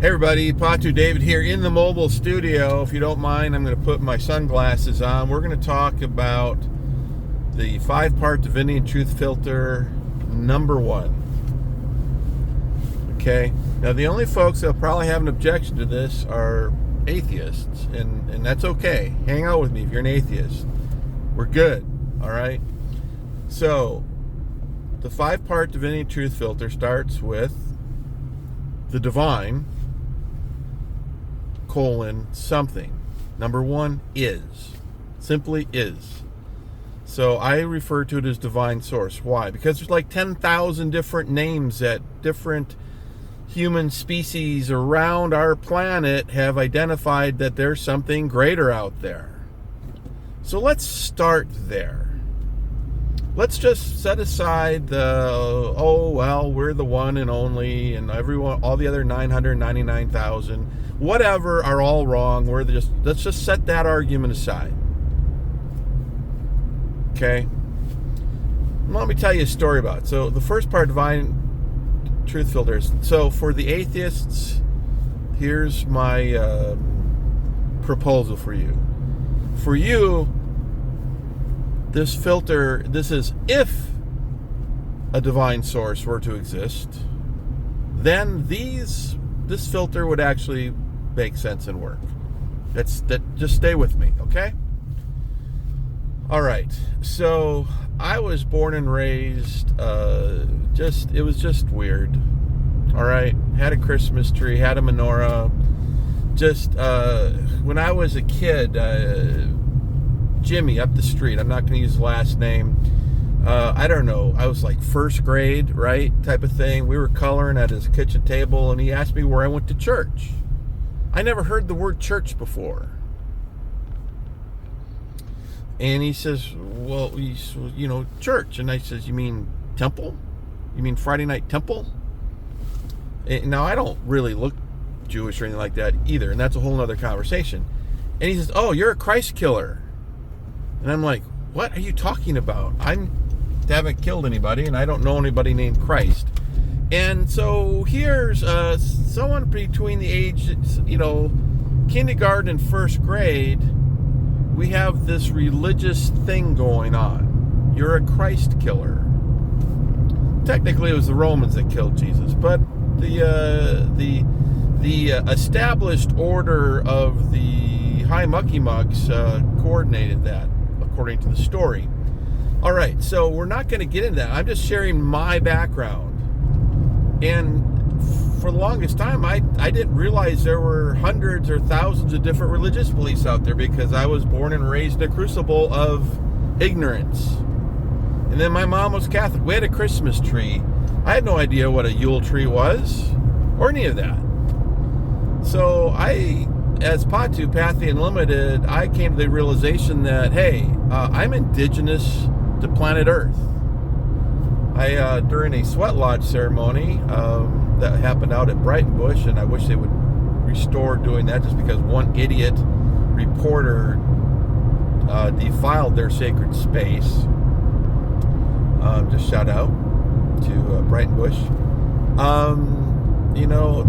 Hey everybody, POTUDavid here in the mobile studio. If you don't mind, I'm going to put my sunglasses on. We're going to talk about the 5-part Divinity and Truth Filter #1. Okay, now the only folks that'll probably have an objection to this are atheists, and that's okay. Hang out with me if you're an atheist. We're good, all right? So, the 5-part Divinity and Truth Filter starts with the divine, something. #1 is. Simply is. So I refer to it as divine source. Why? Because there's like 10,000 different names that different human species around our planet have identified that there's something greater out there. So let's start there. Let's just set aside the, we're the one and only, and everyone, all the other 999,000, whatever, are all wrong. Let's just set that argument aside. Okay? Let me tell you a story about it. So the first part, Divine Truth Filters. So for the atheists, here's my proposal for you. For you, this filter, this is if a divine source were to exist, then this filter would actually make sense and work. Just stay with me, okay? All right. So I was born and raised. It was just weird. All right. Had a Christmas tree. Had a menorah. When I was a kid, Jimmy up the street, I'm not going to use his last name. I don't know. I was like first grade, right? Type of thing. We were coloring at his kitchen table, and he asked me where I went to church. I never heard the word church before. And he says, well, church. And I says, you mean temple? You mean Friday night temple? And now, I don't really look Jewish or anything like that either, and that's a whole other conversation. And he says, oh, you're a Christ killer. And I'm like, what are you talking about? I haven't killed anybody, and I don't know anybody named Christ. And so here's someone between the ages, kindergarten and first grade. We have this religious thing going on. You're a Christ killer. Technically, it was the Romans that killed Jesus, but the established order of the High Mucky Mucks coordinated that, according to the story. All right, so we're not going to get into that. I'm just sharing my background. And for the longest time, I didn't realize there were hundreds or thousands of different religious beliefs out there, because I was born and raised in a crucible of ignorance. And then my mom was Catholic. We had a Christmas tree. I had no idea what a Yule tree was or any of that. So as POTU, Pathy Unlimited, I came to the realization that, hey, I'm indigenous to planet Earth. During a sweat lodge ceremony that happened out at Brighton Bush, and I wish they would restore doing that, just because one idiot reporter defiled their sacred space. Just shout out to Brighton Bush.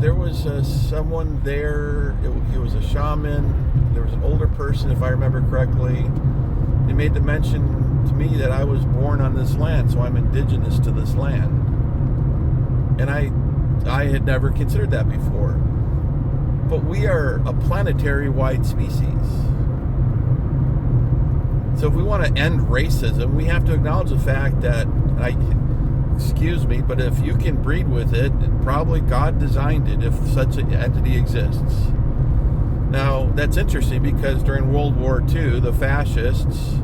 There was someone there. He was a shaman. There was an older person, if I remember correctly. He made the mention to me that I was born on this land, so I'm indigenous to this land. And I had never considered that before. But we are a planetary-wide species. So if we want to end racism, we have to acknowledge the fact that, excuse me, but if you can breed with it, probably God designed it if such an entity exists. Now, that's interesting, because during World War II, the fascists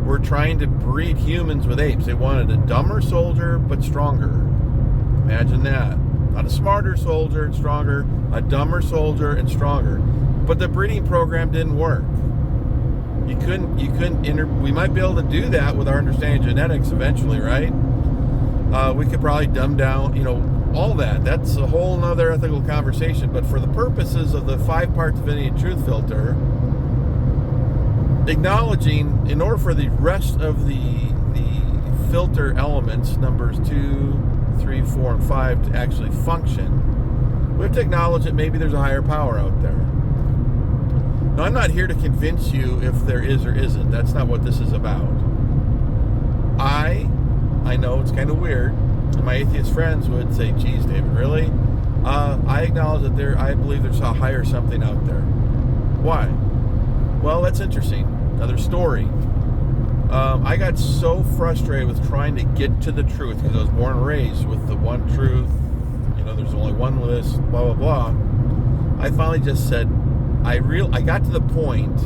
were trying to breed humans with apes. They wanted a dumber soldier, but stronger. Imagine that. Not a smarter soldier and stronger, a dumber soldier and stronger. But the breeding program didn't work. We might be able to do that with our understanding of genetics eventually, right? We could probably dumb down, all that. That's a whole nother ethical conversation. But for the purposes of the 5-part Divinity and Truth Filter, acknowledging, in order for the rest of the filter elements, numbers 2, 3, 4, and 5, to actually function, we have to acknowledge that maybe there's a higher power out there. Now, I'm not here to convince you if there is or isn't. That's not what this is about. I know it's kind of weird. And my atheist friends would say, geez, David, really? I acknowledge that I believe there's a higher something out there. Why? Well, that's interesting. Another story. I got so frustrated with trying to get to the truth because I was born and raised with the one truth. There's only one with this, blah, blah, blah. I finally just said, I got to the point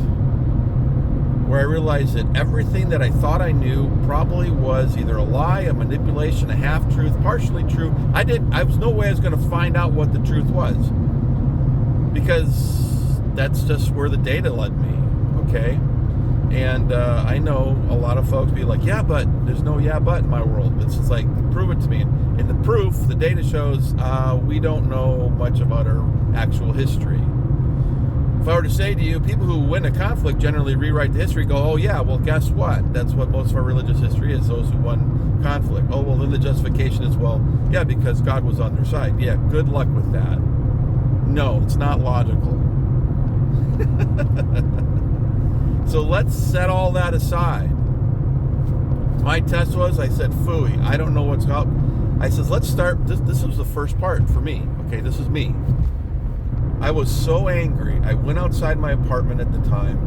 where I realized that everything that I thought I knew probably was either a lie, a manipulation, a half-truth, partially true. I was no way I was going to find out what the truth was, because that's just where the data led me, okay? And I know a lot of folks be like, yeah, but there's no yeah, but in my world. It's just like, prove it to me. And the proof, the data shows we don't know much about our actual history. If I were to say to you, people who win a conflict generally rewrite the history, go, oh yeah, well guess what? That's what most of our religious history is, those who won conflict. Oh, well then the justification is, well, yeah, because God was on their side. Yeah, good luck with that. No, it's not logical. So let's set all that aside. My test was, I said, phooey, I don't know what's up. I said, let's start, this was the first part for me. Okay, this is me. I was so angry. I went outside my apartment at the time,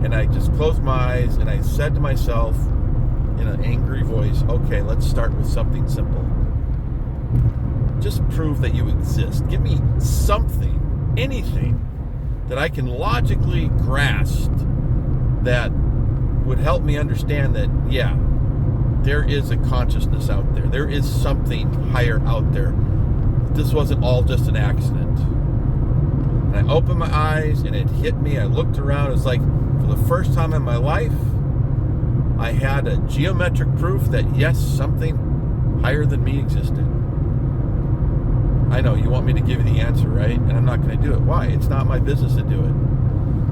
and I just closed my eyes, and I said to myself in an angry voice, okay, let's start with something simple. Just prove that you exist. Give me something, anything, that I can logically grasp that would help me understand that, yeah, there is a consciousness out there. There is something higher out there. This wasn't all just an accident. And I opened my eyes and it hit me. I looked around. It was like, for the first time in my life, I had a geometric proof that yes, something higher than me existed. I know you want me to give you the answer, right? And I'm not going to do it. Why? It's not my business to do it.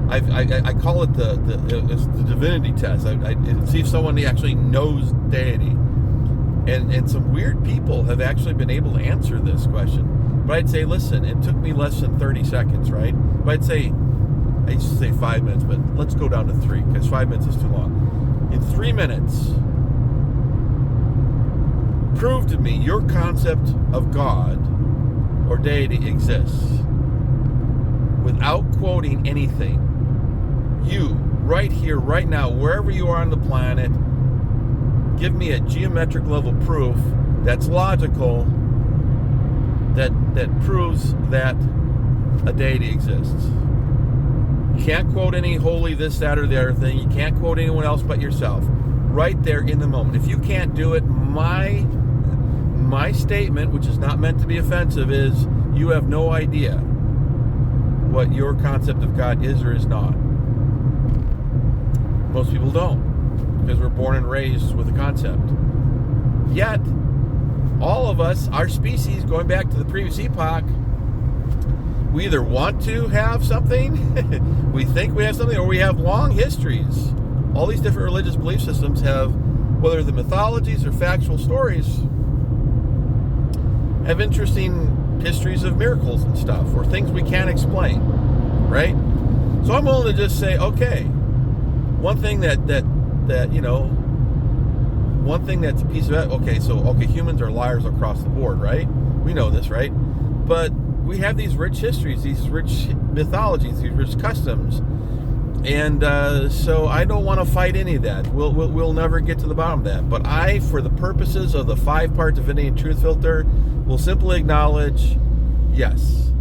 I call it the divinity test. I see if someone actually knows deity. And some weird people have actually been able to answer this question. But I'd say, listen, it took me less than 30 seconds, right? But I'd say, I used to say 5 minutes, but let's go down to 3, because 5 minutes is too long. In 3 minutes, prove to me your concept of God or deity exists without quoting anything. You, right here, right now, wherever you are on the planet, give me a geometric level proof that's logical, that proves that a deity exists. You can't quote any holy this, that, or the other thing. You can't quote anyone else but yourself. Right there in the moment. If you can't do it, my statement, which is not meant to be offensive, is you have no idea what your concept of God is or is not. Most people don't, because we're born and raised with a concept. Yet, all of us, our species, going back to the previous epoch, we either want to have something, we think we have something, or we have long histories. All these different religious belief systems have, whether the mythologies or factual stories, have interesting histories of miracles and stuff, or things we can't explain, right? So I'm willing to just say, okay, one thing one thing that's a piece of it, okay, humans are liars across the board, right? We know this, right? But we have these rich histories, these rich mythologies, these rich customs, and so I don't want to fight any of that. We'll never get to the bottom of that. But I, for the purposes of the 5-part Divinity and Truth Filter, will simply acknowledge, yes,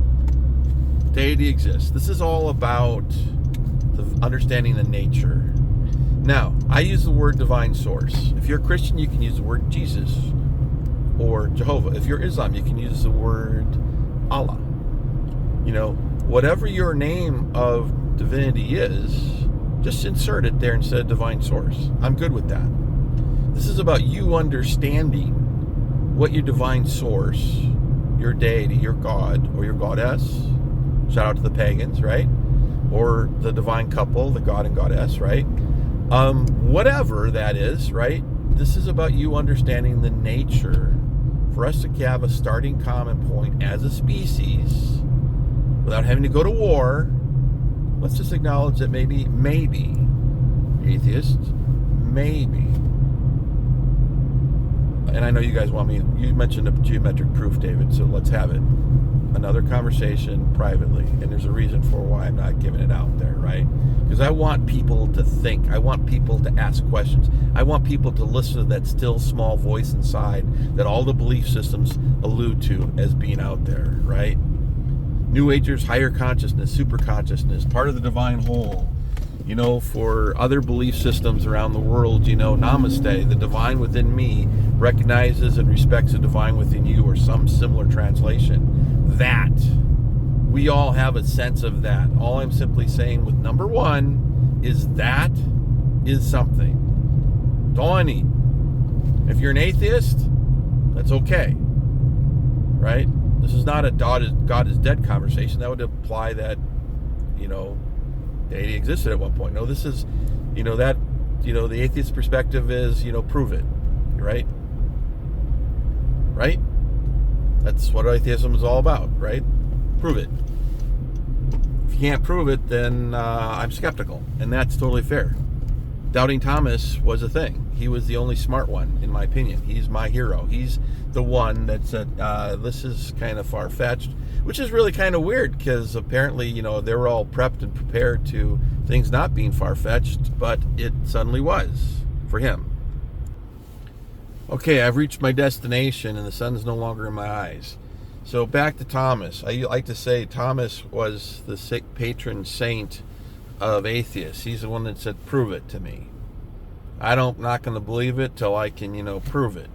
deity exists. This is all about understanding the nature. Now, I use the word divine source. If you're a Christian, you can use the word Jesus or Jehovah. If you're Islam, you can use the word Allah. Whatever your name of divinity is, just insert it there instead of divine source. I'm good with that. This is about you understanding what your divine source, your deity, your God, or your goddess, shout out to the pagans, right? Or the divine couple, the God and goddess, right? Whatever that is, right? This is about you understanding the nature for us to have a starting common point as a species without having to go to war, let's just acknowledge that maybe, atheists, maybe. And I know you guys want me, you mentioned a geometric proof, David, so let's have it. Another conversation privately, and there's a reason for why I'm not giving it out there, right? Because I want people to think. I want people to ask questions. I want people to listen to that still small voice inside that all the belief systems allude to as being out there, right? New Agers, higher consciousness, super consciousness, part of the divine whole. You know, for other belief systems around the world, you know, namaste, the divine within me recognizes and respects the divine within you, or some similar translation. That, we all have a sense of that. All I'm simply saying with number one is that is something. That's all I need. If you're an atheist, that's okay, right? This is not a God is dead conversation. That would imply that, you know, deity existed at one point. No, this is, you know, that, you know, the atheist perspective is, you know, prove it, right? Right? That's what atheism is all about, right? Prove it. If you can't prove it, then I'm skeptical, and that's totally fair. Doubting Thomas was a thing. He was the only smart one, in my opinion. He's my hero. He's the one that said, this is kind of far-fetched, which is really kind of weird, because apparently, you know, they were all prepped and prepared to things not being far-fetched, but it suddenly was for him. Okay, I've reached my destination, and the sun's no longer in my eyes. So back to Thomas. I like to say Thomas was the patron saint of atheists. He's the one that said, prove it to me. I'm not going to believe it till I can, you know, prove it.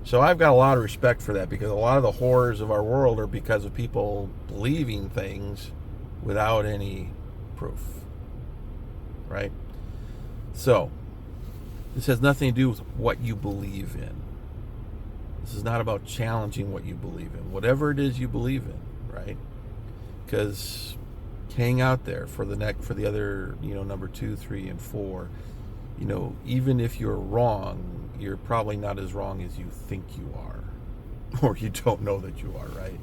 So I've got a lot of respect for that, because a lot of the horrors of our world are because of people believing things without any proof, right? So this has nothing to do with what you believe in. This is not about challenging what you believe in, whatever it is you believe in, right? Because hang out there for the other, you know, number 2, 3, and 4. You know, even if you're wrong, you're probably not as wrong as you think you are, or you don't know that you are, right?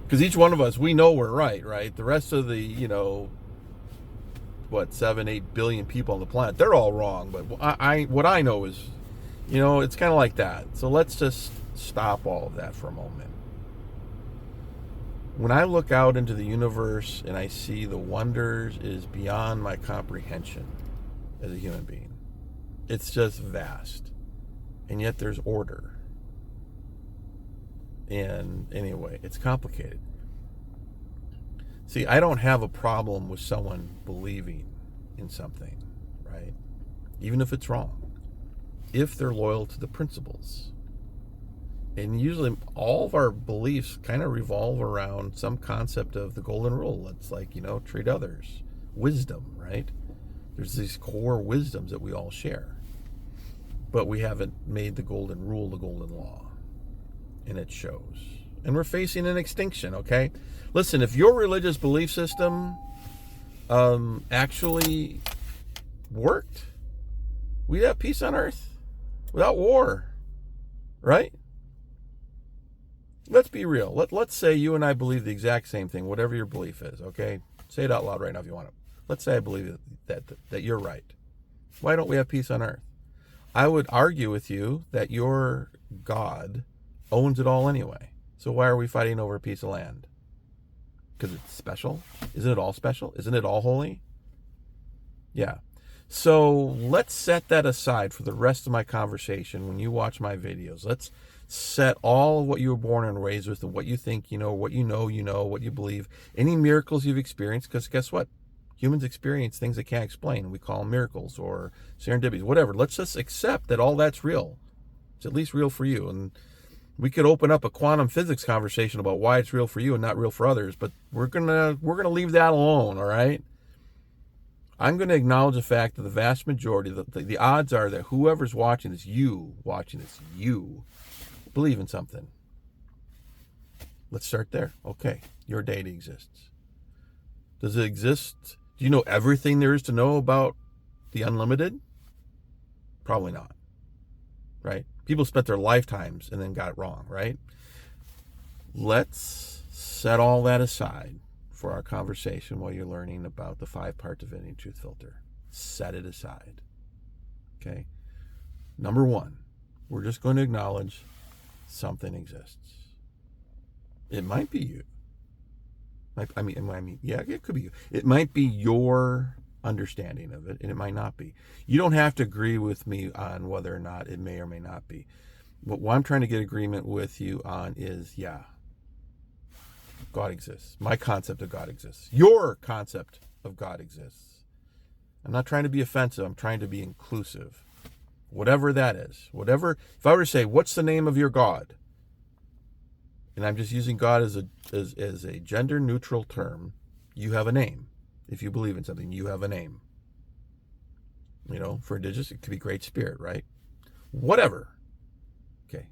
Because each one of us, we know we're right? The rest of the, you know, 7, 8 billion people on the planet, they're all wrong. But what I know is, you know, it's kind of like that. So let's just stop all of that for a moment. When I look out into the universe and I see the wonders is beyond my comprehension as a human being. It's just vast. And yet there's order. And anyway, it's complicated. See, I don't have a problem with someone believing in something, right? Even if it's wrong. If they're loyal to the principles. And usually all of our beliefs kind of revolve around some concept of the golden rule. It's like, you know, treat others. Wisdom, right? There's these core wisdoms that we all share. But we haven't made the golden rule the golden law. And it shows. And we're facing an extinction, okay? Listen, if your religious belief system actually worked, we'd have peace on earth without war, right? Let's be real. Let's say you and I believe the exact same thing, whatever your belief is, okay? Say it out loud right now if you want to. Let's say I believe that you're right. Why don't we have peace on earth? I would argue with you that your God owns it all anyway. So why are we fighting over a piece of land? Because it's special? Isn't it all special? Isn't it all holy? Yeah. So let's set that aside for the rest of my conversation when you watch my videos. Let's set all of what you were born and raised with and what you think you know, what you know, what you believe, any miracles you've experienced, because guess what? Humans experience things they can't explain. We call them miracles or serendipities, whatever. Let's just accept that all that's real. It's at least real for you. And we could open up a quantum physics conversation about why it's real for you and not real for others, but we're gonna leave that alone, all right? I'm going to acknowledge the fact that the vast majority, the odds are that whoever's watching this, you believe in something. Let's start there. Okay, your deity exists. Does it exist? Do you know everything there is to know about the unlimited? Probably not, right? People spent their lifetimes and then got it wrong, right? Let's set all that aside for our conversation while you're learning about the 5-part Divinity and Truth Filter. Set it aside. Okay? Number 1, we're just going to acknowledge something exists. It might be you. I mean, yeah, it could be you. It might be your understanding of it, and it might not be. You don't have to agree with me on whether or not it may or may not be. But what I'm trying to get agreement with you on is, yeah, God exists. My concept of God exists. Your concept of God exists. I'm not trying to be offensive. I'm trying to be inclusive. Whatever that is. Whatever. If I were to say, what's the name of your God? And I'm just using God as a gender neutral term. You have a name. If you believe in something, you have a name. You know, for indigenous, it could be Great Spirit, right? Whatever. Okay.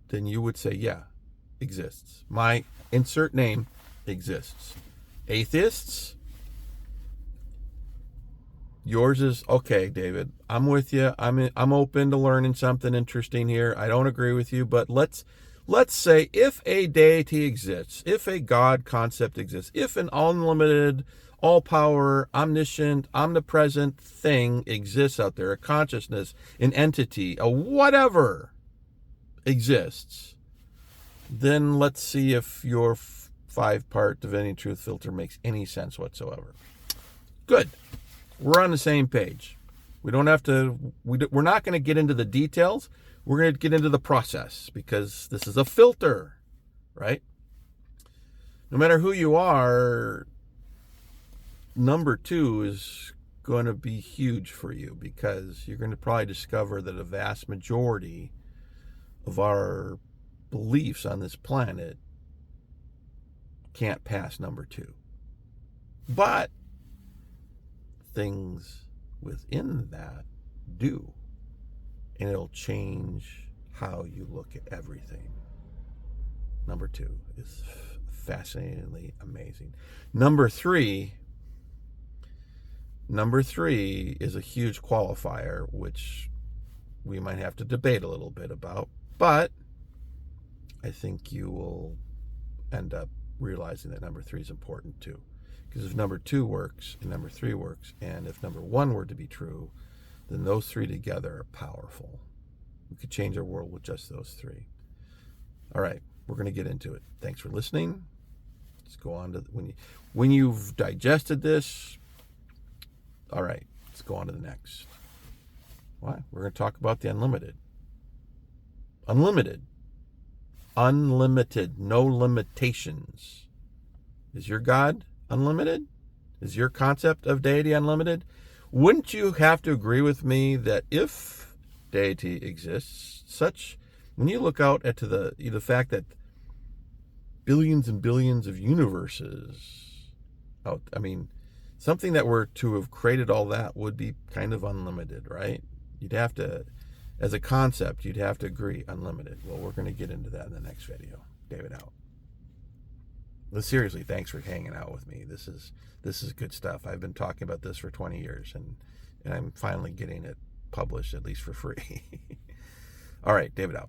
Then you would say, yeah, exists. My insert name exists. Atheists, yours is, okay, David, I'm with you. I'm open to learning something interesting here. I don't agree with you, but let's say if a deity exists, if a God concept exists, if an unlimited, all-power, omniscient, omnipresent thing exists out there, a consciousness, an entity, a whatever exists, then let's see if your 5-part Divinity and Truth Filter makes any sense whatsoever. Good. We're on the same page. We don't have to, we're not going to get into the details. We're going to get into the process because this is a filter, right? No matter who you are, number 2 is going to be huge for you because you're going to probably discover that a vast majority of our beliefs on this planet can't pass number 2. But things within that do. And it'll change how you look at everything. Number 2 is fascinatingly amazing. Number 3 is a huge qualifier, which we might have to debate a little bit about, but I think you will end up realizing that number 3 is important too. Because if number 2 works and number 3 works, and if number 1 were to be true, then those 3 together are powerful. We could change our world with just those 3. All right, we're going to get into it. Thanks for listening. Let's go on to when you've digested this. All right, let's go on to the next. What? We're going to talk about the unlimited. Unlimited. Unlimited. No limitations. Is your God unlimited? Is your concept of deity unlimited? Wouldn't you have to agree with me that if deity exists, when you look out at the fact that billions and billions of universes out, something that were to have created all that would be kind of unlimited, right? You'd have to, as a concept, you'd have to agree unlimited. Well, we're going to get into that in the next video. David out. But seriously, thanks for hanging out with me. This is good stuff. I've been talking about this for 20 years, and I'm finally getting it published, at least for free. All right, David out.